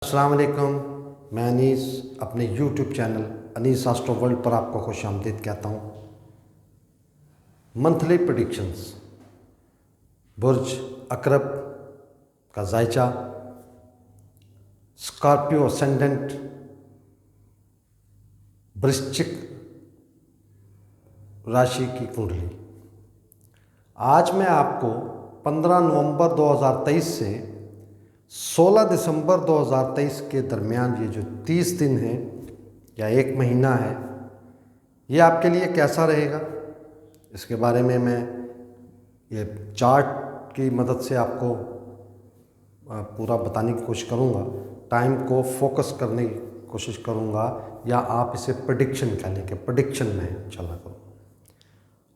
अस्सलाम वालेकुम। मैं अनीस अपने YouTube channel Anees astro world पर आपको खुश आमदीद कहता हूँ। मंथली प्रेडिक्शंस बुर्ज अकरब का जायचा, स्कॉर्पियो असेंडेंट, वृश्चिक राशि की कुंडली। आज मैं आपको 15 नवंबर 2023 से 16 दिसंबर 2023 के दरमियान ये जो 30 दिन हैं या एक महीना है, ये आपके लिए कैसा रहेगा, इसके बारे में मैं ये चार्ट की मदद से आपको पूरा बताने की कोशिश करूँगा। टाइम को फोकस करने की कोशिश करूँगा, या आप इसे प्रेडिक्शन कह लें कि प्रेडिक्शन में चला करूँ।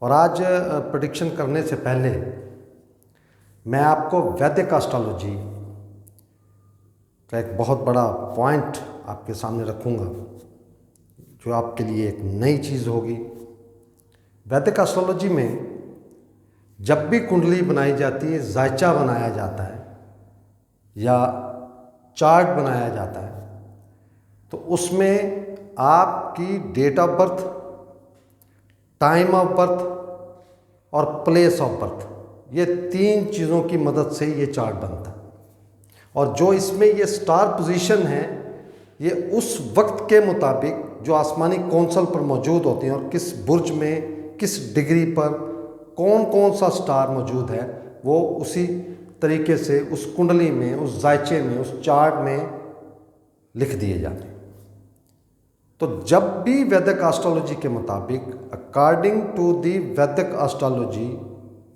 और आज प्रेडिक्शन करने से पहले मैं आपको वैदिक एस्ट्रोलॉजी का एक बहुत बड़ा पॉइंट आपके सामने रखूँगा, जो आपके लिए एक नई चीज़ होगी। वैदिक एस्ट्रोलॉजी में जब भी कुंडली बनाई जाती है, जायचा बनाया जाता है या चार्ट बनाया जाता है, तो उसमें आपकी date of birth, time of birth और प्लेस ऑफ बर्थ, ये तीन चीज़ों की मदद से ये चार्ट बनता है। और जो इसमें ये स्टार पोजीशन है, ये उस वक्त के मुताबिक जो आसमानी कौंसल पर मौजूद होते हैं और किस बुर्ज में किस डिग्री पर कौन कौन सा स्टार मौजूद है, वो उसी तरीके से उस कुंडली में, उस जायचे में, उस चार्ट में लिख दिए जाते हैं। तो जब भी वैदिक एस्ट्रोलॉजी के मुताबिक, अकॉर्डिंग टू दी वैदिक एस्ट्रोलॉजी,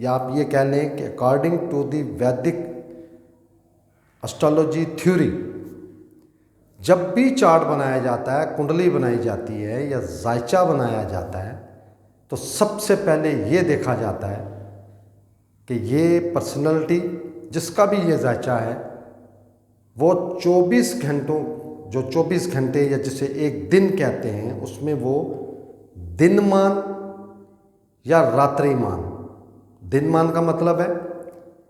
या आप ये कह लें कि अकॉर्डिंग टू दी वैदिक एस्ट्रोलॉजी थ्योरी, जब भी चार्ट बनाया जाता है, कुंडली बनाई जाती है या जायचा बनाया जाता है, तो सबसे पहले ये देखा जाता है कि ये पर्सनैलिटी जिसका भी ये जायचा है, वो 24 घंटों, जो 24 घंटे या जिसे एक दिन कहते हैं, उसमें वो दिनमान या रात्रिमान। दिनमान का मतलब है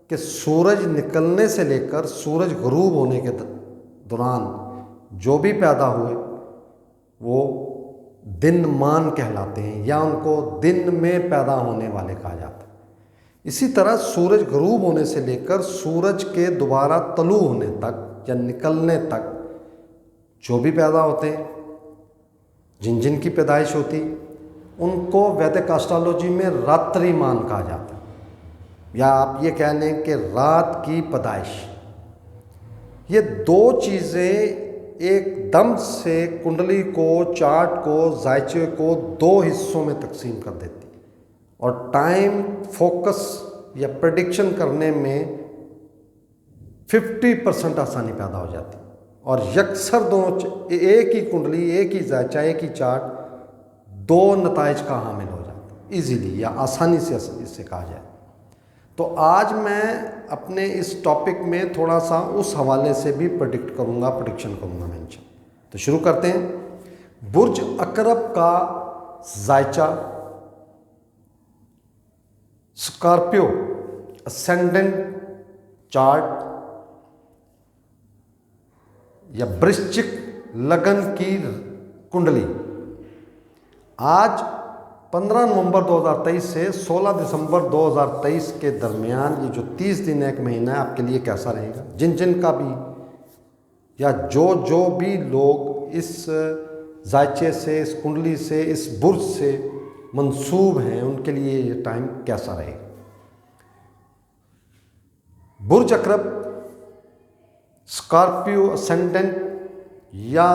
कि सूरज निकलने से लेकर सूरज गुरूब होने के दौरान जो भी पैदा हुए वो दिनमान कहलाते हैं, या उनको दिन में पैदा होने वाले कहा जाता है। इसी तरह सूरज गुरूब होने से लेकर सूरज के दोबारा तलू होने तक या निकलने तक जो भी पैदा होते हैं, जिन जिन की पैदाइश होती, उनको वैदिक एस्ट्रोलॉजी में रात्रिमान कहा जाता है, या आप ये कह लें कि रात की पैदाइश। ये दो चीज़ें एकदम से कुंडली को, चार्ट को, जायचे को दो हिस्सों में तकसीम कर देती है, और टाइम फोकस या प्रेडिक्शन करने में 50% आसानी पैदा हो जाती है। और यकसर दोनों, एक ही कुंडली, एक ही जायचा, एक ही चार्ट, दो नताइज का हामिल हो जाता है ईजीली, या आसानी से इससे कहा जाए। तो आज मैं अपने इस टॉपिक में थोड़ा सा उस हवाले से भी प्रेडिक्ट करूँगा, प्रेडिक्शन करूँगा मैं इंशाअल्लाह। तो शुरू करते हैं। बुर्ज अकरब का जायचा, स्कॉर्पियो असेंडेंट चार्ट या वृश्चिक लगन की कुंडली। आज 15 नवंबर 2023 से 16 दिसंबर 2023 के दरमियान ये जो 30 दिन एक महीना है, आपके लिए कैसा रहेगा। जिन जिन का भी, या जो भी लोग इस जायचे से, इस कुंडली से, इस बुर्ज से मंसूब हैं, उनके लिए ये टाइम कैसा रहेगा। बुर्ज अकरब, स्कॉर्पियो असेंडेंट या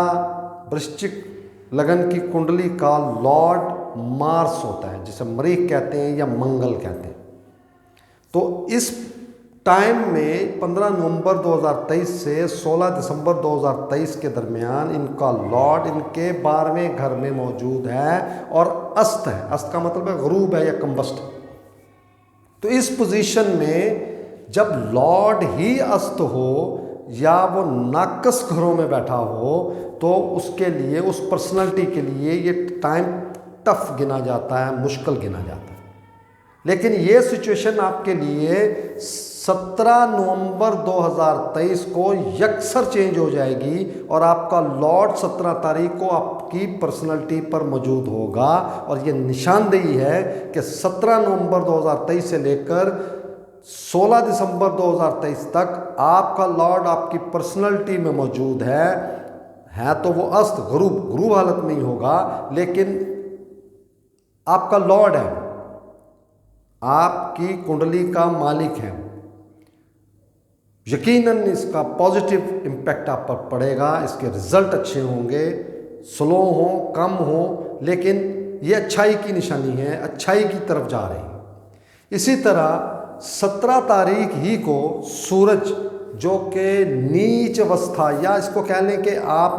वृश्चिक लगन की कुंडली का लॉर्ड मार्स होता है, जिसे मरीख कहते हैं या मंगल कहते हैं। तो इस टाइम में 15 नवंबर 2023 से 16 दिसंबर 2023 के दरमियान इनका लॉर्ड इनके 12वें घर में मौजूद है और अस्त है। अस्त का मतलब है गुरूब है या कम्बस्ट। तो इस पोजीशन में जब लॉर्ड ही अस्त हो या वो नाकस घरों में बैठा हो, तो उसके लिए, उस पर्सनालिटी के लिए ये टाइम टफ गिना जाता है, मुश्किल गिना जाता है। लेकिन ये सिचुएशन आपके लिए 17 नवंबर 2023 को यकसर चेंज हो जाएगी और आपका लॉर्ड 17 तारीख को आपकी पर्सनैलिटी पर मौजूद होगा। और ये निशानदेही है कि 17 नवंबर 2023 से लेकर 16 दिसंबर 2023 तक आपका लॉर्ड आपकी पर्सनैलिटी में मौजूद है तो वो अस्त गुरु हालत में ही होगा, लेकिन आपका लॉर्ड है, आपकी कुंडली का मालिक है। यकीनन इसका पॉजिटिव इम्पैक्ट आप पर पड़ेगा, इसके रिजल्ट अच्छे होंगे, स्लो हो कम हो, लेकिन ये अच्छाई की निशानी है, अच्छाई की तरफ जा रही है। इसी तरह 17 तारीख ही को सूरज जो कि नीच अवस्था या इसको कह लें कि आप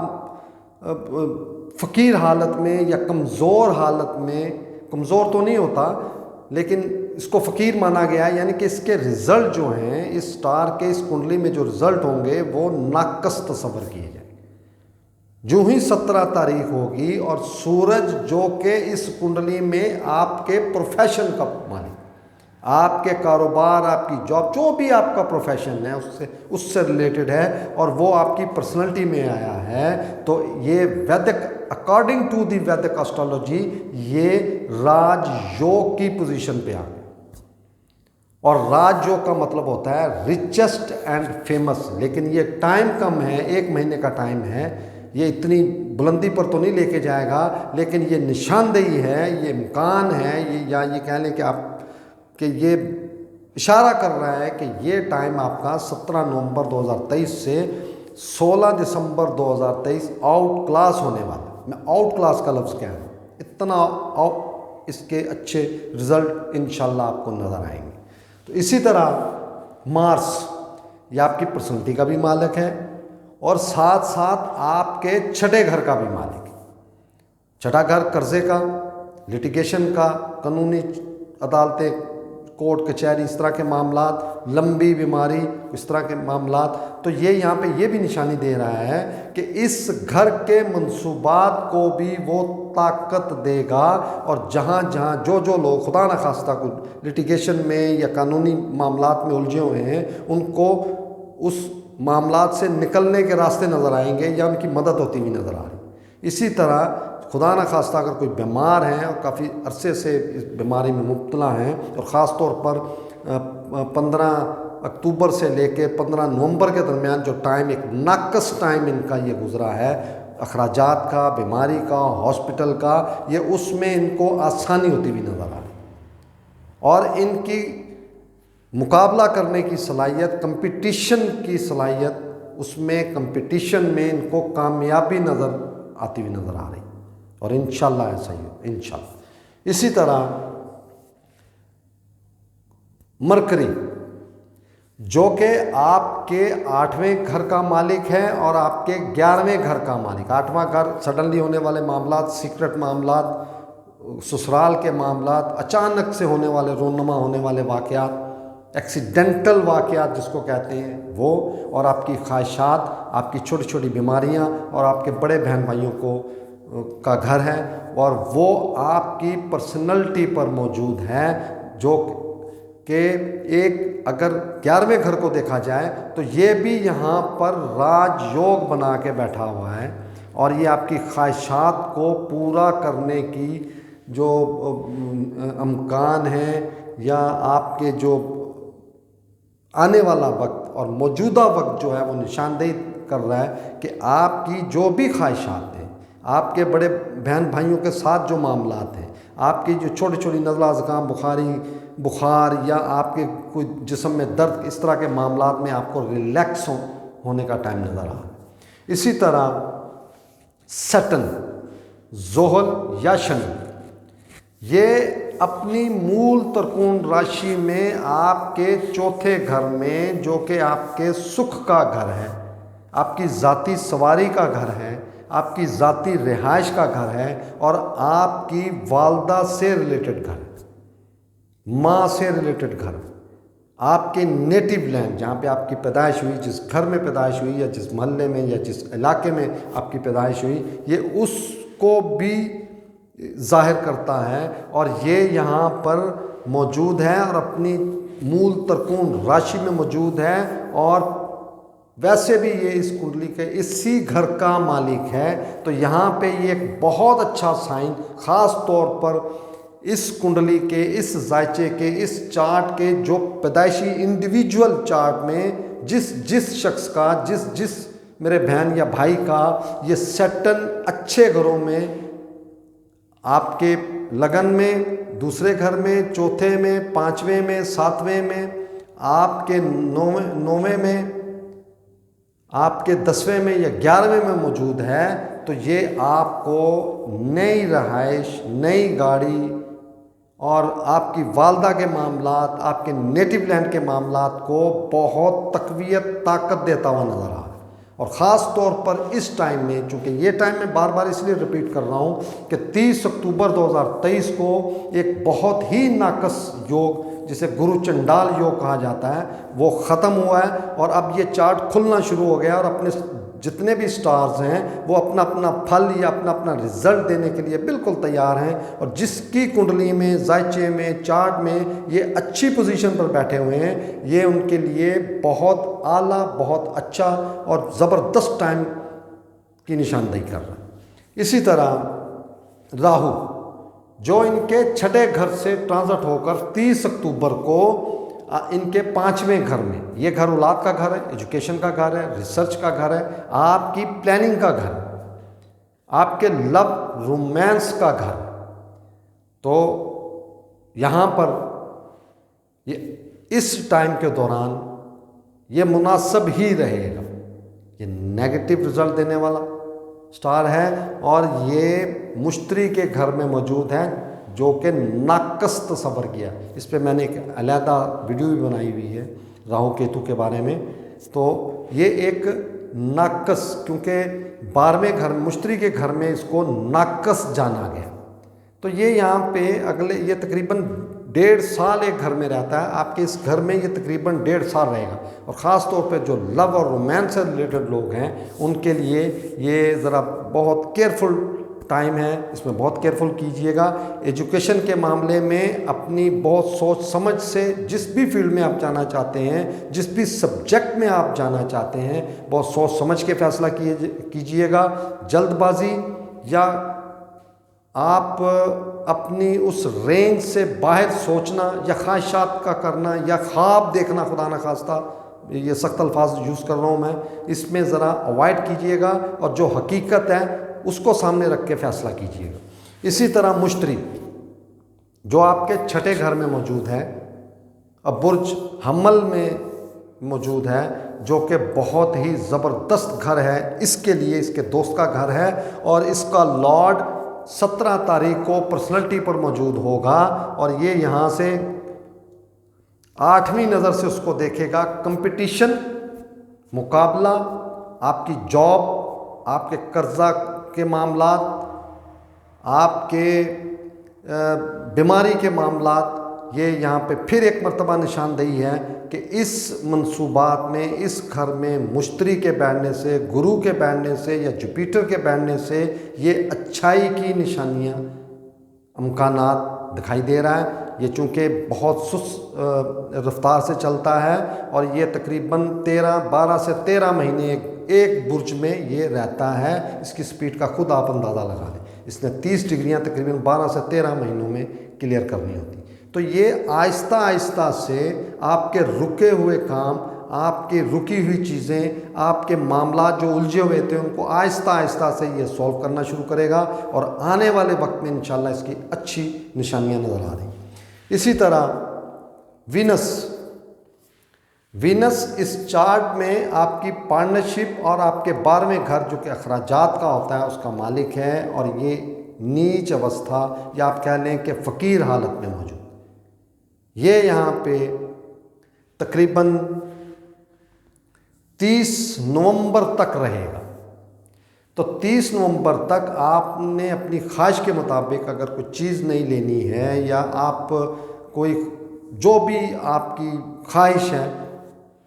फ़कीर हालत में या कमज़ोर हालत में, कमज़ोर तो नहीं होता लेकिन इसको फ़कीर माना गया है, यानी कि इसके रिज़ल्ट जो हैं इस स्टार के इस कुंडली में जो रिज़ल्ट होंगे वो नाकस तस्वर किए जाएंगे। जो ही 17 तारीख होगी और सूरज जो कि इस कुंडली में आपके प्रोफेशन का मालिक, आपके कारोबार, आपकी जॉब, जो भी आपका प्रोफेशन है उससे रिलेटेड है और वो आपकी पर्सनैलिटी में आया है, तो ये वैदिक अकॉर्डिंग टू दी वैदिक एस्ट्रोलॉजी ये राजयोग की पोजीशन पे आ गया। और राजयोग का मतलब होता है रिचेस्ट एंड फेमस, लेकिन ये टाइम कम है, 1 महीने का टाइम है, ये इतनी बुलंदी पर तो नहीं लेके जाएगा, लेकिन ये निशानदेही है, ये इम्कान है, ये कह लें कि ये इशारा कर रहा है कि ये टाइम आपका 17 नवंबर 2023 से 16 दिसंबर 2023 आउट क्लास होने वाला। मैं आउट क्लास का लफ्ज़ कह रहा हूँ, इतना इसके अच्छे रिज़ल्ट इंशाल्लाह आपको नज़र आएंगे। तो इसी तरह मार्स ये आपकी पर्सनैलिटी का भी मालिक है और साथ साथ आपके छठे घर का भी मालिक है। छठा घर कर्जे का, लिटिगेशन का, कानूनी अदालतें, कोर्ट कचहरी, इस तरह के मामलात, लंबी बीमारी, इस तरह के मामलात। तो ये यहाँ पे ये भी निशानी दे रहा है कि इस घर के मंसूबात को भी वो ताकत देगा और जहाँ जहाँ जो लोग खुदा न खास्ता को लिटिगेशन में या कानूनी मामलात में उलझे हुए हैं उनको उस मामलात से निकलने के रास्ते नज़र आएंगे या उनकी मदद होती हुई नज़र आ रही। इसी तरह खुदा न खास्ता अगर कोई बीमार हैं और काफ़ी अरसे से इस बीमारी में मुब्तला हैं और ख़ास तौर पर 15 अक्टूबर से लेके 15 नवंबर के दरमियान जो टाइम, एक नाकस टाइम इनका ये गुज़रा है अखराजात का, बीमारी का, हॉस्पिटल का, ये उसमें इनको आसानी होती हुई नज़र आ रही और इनकी मुकाबला करने की सलाहियत, कंपटीशन की सलाहियत, उसमें कंपटीशन में इनको कामयाबी नज़र आती हुई नज़र आ रही और इंशाल्लाह ऐसा ही हो, इंशाल्लाह। इसी तरह मरकरी जो कि आपके 8वें घर का मालिक है और आपके 11वें घर का मालिक। 8वां घर सडनली होने वाले मामलात, सीक्रेट मामलात, ससुराल के मामलात, अचानक से होने वाले रोनमा होने वाले वाक़यात, एक्सीडेंटल वाक़यात जिसको कहते हैं वो, और आपकी ख्वाहिशात, आपकी छोटी छोटी बीमारियां और आपके बड़े बहन भाइयों का घर है और वो आपकी पर्सनैलिटी पर मौजूद है, जो कि एक अगर 11वें घर को देखा जाए तो ये भी यहाँ पर राजयोग बना के बैठा हुआ है और ये आपकी ख्वाहिशात को पूरा करने की जो इम्कान है या आपके जो आने वाला वक्त और मौजूदा वक्त जो है वो निशानदेही कर रहा है कि आपकी जो भी ख्वाहिशात हैं, आपके बड़े बहन भाइयों के साथ जो मामलात हैं, आपकी जो छोटी छोटी नज़ला ज़ुकाम, बुखार या आपके कोई जिस्म में दर्द, इस तरह के मामलात में आपको रिलैक्स होने का टाइम नज़र आ रहा है। इसी तरह सैटर्न, ज़ोहल या शनि ये अपनी मूल त्रिकोण राशि में आपके चौथे घर में, जो कि आपके सुख का घर है, आपकी ज़ाती सवारी का घर है, आपकी ज़ाती रिहाइश का घर है और आपकी वालदा से रिलेटेड घर, माँ से रिलेटेड घर, आपके नेटिव लैंड जहाँ पे आपकी पैदाइश हुई, जिस घर में पैदाइश हुई या जिस मोहल्ले में या जिस इलाके में आपकी पैदाइश हुई, ये उसको भी जाहिर करता है और ये यहाँ पर मौजूद है और अपनी मूल त्रिकोण राशि में मौजूद है और वैसे भी ये इस कुंडली के इसी घर का मालिक है। तो यहाँ पे ये एक बहुत अच्छा साइन, ख़ास तौर पर इस कुंडली के, इस जायचे के, इस चार्ट के जो पैदाइशी इंडिविजुअल चार्ट में जिस शख्स का, जिस मेरे बहन या भाई का ये सेटन अच्छे घरों में, आपके लगन में, दूसरे घर में, चौथे में, पाँचवें में, सातवें में, आपके नौवें में, आपके 10वें में या 11वें में मौजूद है, तो ये आपको नई रहाइश, नई गाड़ी और आपकी वालदा के मामलात, आपके नेटिव लैंड के मामलात को बहुत तक़वियत, ताकत देता हुआ नज़र आ रहा है। और ख़ास तौर पर इस टाइम में, चूँकि ये टाइम मैं बार बार इसलिए रिपीट कर रहा हूँ कि 30 अक्टूबर 2023 को एक बहुत ही नाकस योग, जिसे गुरु चंडाल योग कहा जाता है, वो ख़त्म हुआ है और अब ये चार्ट खुलना शुरू हो गया और अपने जितने भी स्टार्स हैं वो अपना अपना फल या अपना अपना रिजल्ट देने के लिए बिल्कुल तैयार हैं। और जिसकी कुंडली में, जायचे में, चार्ट में ये अच्छी पोजीशन पर बैठे हुए हैं, ये उनके लिए बहुत आला, बहुत अच्छा और ज़बरदस्त टाइम की निशानदेही कर रहा है। इसी तरह राहु, जो इनके छठे घर से ट्रांजिट होकर 30 अक्टूबर को इनके 5वें घर में, ये घर औलाद का घर है, एजुकेशन का घर है, रिसर्च का घर है, आपकी प्लानिंग का घर, आपके लव रोमांस का घर। तो यहाँ पर ये इस टाइम के दौरान ये मुनासिब ही रहेगा। ये नेगेटिव रिजल्ट देने वाला स्टार है और ये मुश्तरी के घर में मौजूद है, जो कि नाकस तस्वर किया। इस पे मैंने एक अलहदा वीडियो भी बनाई हुई है राहु केतु के बारे में। तो ये एक नाकस, क्योंकि 12वें घर, मुश्तरी के घर में इसको नाकस जाना गया। तो ये यहाँ पे अगले, ये तकरीबन 1.5 साल एक घर में रहता है, आपके इस घर में ये तकरीबन 1.5 साल रहेगा। और ख़ास तौर पे जो लव और रोमांस से रिलेटेड लोग हैं उनके लिए ये ज़रा बहुत केयरफुल टाइम है, इसमें बहुत केयरफुल कीजिएगा। एजुकेशन के मामले में अपनी बहुत सोच समझ से जिस भी फील्ड में आप जाना चाहते हैं, जिस भी सब्जेक्ट में आप जाना चाहते हैं, बहुत सोच समझ के फैसला कीजिएगा। जल्दबाजी या आप अपनी उस रेंज से बाहर सोचना या ख्वाहिशात का करना या ख्वाब देखना, खुदा न खास्ता, ये सख्त अल्फाज यूज़ कर रहा हूँ मैं, इसमें ज़रा अवॉइड कीजिएगा और जो हकीकत है उसको सामने रख के फैसला कीजिएगा। इसी तरह मुश्तरी, जो आपके छठे घर में मौजूद है, अब बुर्ज हम्मल में मौजूद है, जो कि बहुत ही ज़बरदस्त घर है इसके लिए, इसके दोस्त का घर है और इसका लॉर्ड 17 तारीख को पर्सनैलिटी पर मौजूद होगा और ये यहाँ से 8वीं नज़र से उसको देखेगा। कंपटीशन, मुकाबला, आपकी जॉब, आपके कर्जा के मामलात, आपके बीमारी के मामलात, ये यहाँ पे फिर एक मर्तबा निशानदेही है कि इस मंसूबात में, इस घर में मुश्तरी के बैठने से, गुरु के बैठने से या जुपिटर के बैठने से ये अच्छाई की निशानियाँ, अमकानात दिखाई दे रहा है। ये चूँकि बहुत सुस्त रफ्तार से चलता है और ये तकरीबन 12 से 13 महीने एक बुर्ज में ये रहता है। इसकी स्पीड का खुद आप अंदाज़ा लगा लें। इसने 30 डिग्रियाँ तकरीबन 12 से 13 महीनों में क्लियर करनी होती। तो ये आहिस्ता आहिस्ता से आपके रुके हुए काम, आपकी रुकी हुई चीज़ें, आपके मामला जो उलझे हुए थे उनको आहिस्ता आहिस्ता से ये सॉल्व करना शुरू करेगा और आने वाले वक्त में इंशाल्लाह इसकी अच्छी निशानियाँ नज़र आ रही। इसी तरह वीनस इस चार्ट में आपकी पार्टनरशिप और आपके 12वें घर जो कि अखराजात का होता है उसका मालिक है और ये नीच अवस्था या आप कह लें कि फ़कीर हालत में मौजूद। ये यहाँ पे तकरीबन 30 नवंबर तक रहेगा। तो 30 नवंबर तक आपने अपनी ख्वाहिश के मुताबिक अगर कोई चीज़ नहीं लेनी है या आप कोई जो भी आपकी ख्वाहिश है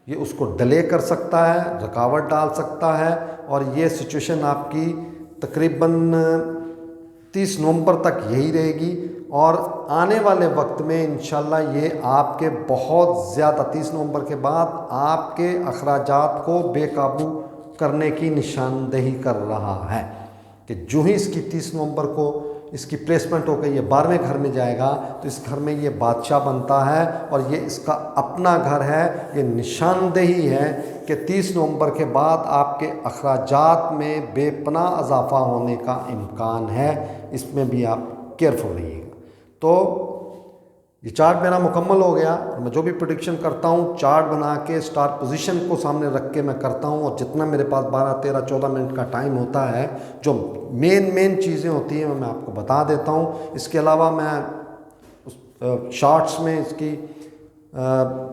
ये उसको डिले कर सकता है, रुकावट डाल सकता है और ये सिचुएशन आपकी तकरीबन 30 नवंबर तक यही रहेगी। और आने वाले वक्त में इंशाल्लाह ये आपके बहुत ज़्यादा 30 नवंबर के बाद आपके अखराजात को बेकाबू करने की निशानदेही कर रहा है कि जो ही इसकी 30 नवंबर को इसकी प्लेसमेंट होकर ये 12वें घर में जाएगा तो इस घर में ये बादशाह बनता है और ये इसका अपना घर है। ये निशानदेही है कि 30 नवंबर के बाद आपके अखराजात में बेपनाह इजाफा होने का इम्कान है, इसमें भी आप केयरफुल रहिएगा। तो ये चार्ट मेरा मुकम्मल हो गया। मैं जो भी प्रेडिक्शन करता हूँ चार्ट बना के स्टार पोजीशन को सामने रख के मैं करता हूँ, और जितना मेरे पास 12, 13, 14 मिनट का टाइम होता है जो मेन चीज़ें होती हैं मैं आपको बता देता हूँ। इसके अलावा मैं उस शार्ट्स में इसकी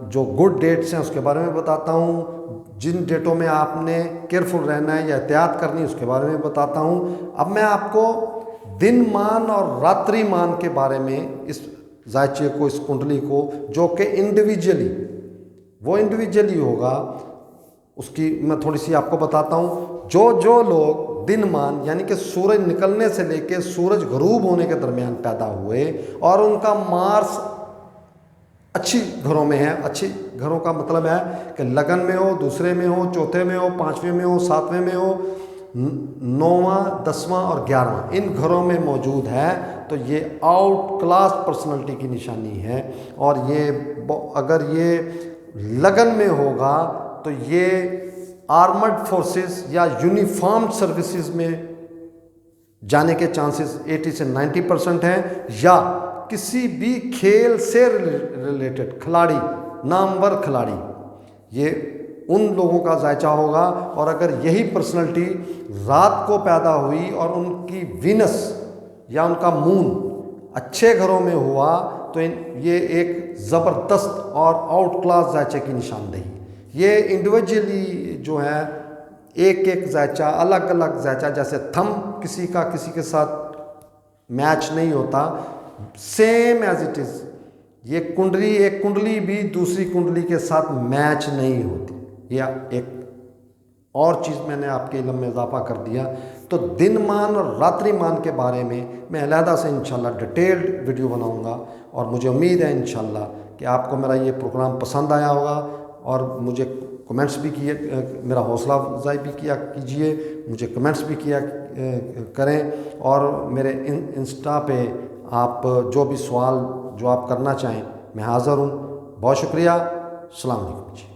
जो गुड डेट्स हैं उसके बारे में बताता हूँ, जिन डेटों में आपने केयरफुल रहना है या एहतियात करनी है उसके बारे में बताता हूँ। अब मैं आपको दिन मान और रात्रि मान के बारे में इस जायचे को, इस कुंडली को, जो कि इंडिविजुअली होगा, उसकी मैं थोड़ी सी आपको बताता हूँ। जो लोग दिन मान यानी कि सूरज निकलने से लेकर सूरज गरूब होने के दरमियान पैदा हुए और उनका मार्स अच्छी घरों में है, अच्छी घरों का मतलब है कि लगन में हो, दूसरे में हो, चौथे में हो, 5वें में हो, 7वें में हो, 9वां, 10वां और 11वां इन घरों में मौजूद है तो ये आउट क्लास पर्सनालिटी की निशानी है। और ये अगर ये लगन में होगा तो ये आर्मर्ड फोर्सेस या यूनिफॉर्म्ड सर्विसेज में जाने के चांसेस 80 से 90% हैं, या किसी भी खेल से रिलेटेड खिलाड़ी, नामवर खिलाड़ी, ये उन लोगों का जायचा होगा। और अगर यही पर्सनालिटी रात को पैदा हुई और उनकी वीनस या उनका मून अच्छे घरों में हुआ तो ये एक ज़बरदस्त और आउट क्लास जायचे की निशानदेही। ये इंडिविजुअली जो है एक जायचा, अलग अलग जायचा, जैसे थंब किसी के साथ मैच नहीं होता, सेम एज इट इज़ ये कुंडली, एक कुंडली भी दूसरी कुंडली के साथ मैच नहीं होती। या एक और चीज़ मैंने आपके इल्म में इजाफा कर दिया। तो दिन मान और रात्रि मान के बारे में मैं अलहदा से इंशाल्लाह डिटेल्ड वीडियो बनाऊंगा, और मुझे उम्मीद है इंशाल्लाह कि आपको मेरा ये प्रोग्राम पसंद आया होगा। और मुझे कमेंट्स भी किए, मेरा हौसला अफजाई भी किया कीजिए, मुझे कमेंट्स भी किया करें, और मेरे इंस्टा पे आप जो भी सवाल जो आप करना चाहें मैं हाज़िर हूँ। बहुत शुक्रिया। अस्सलाम वालेकुम जी।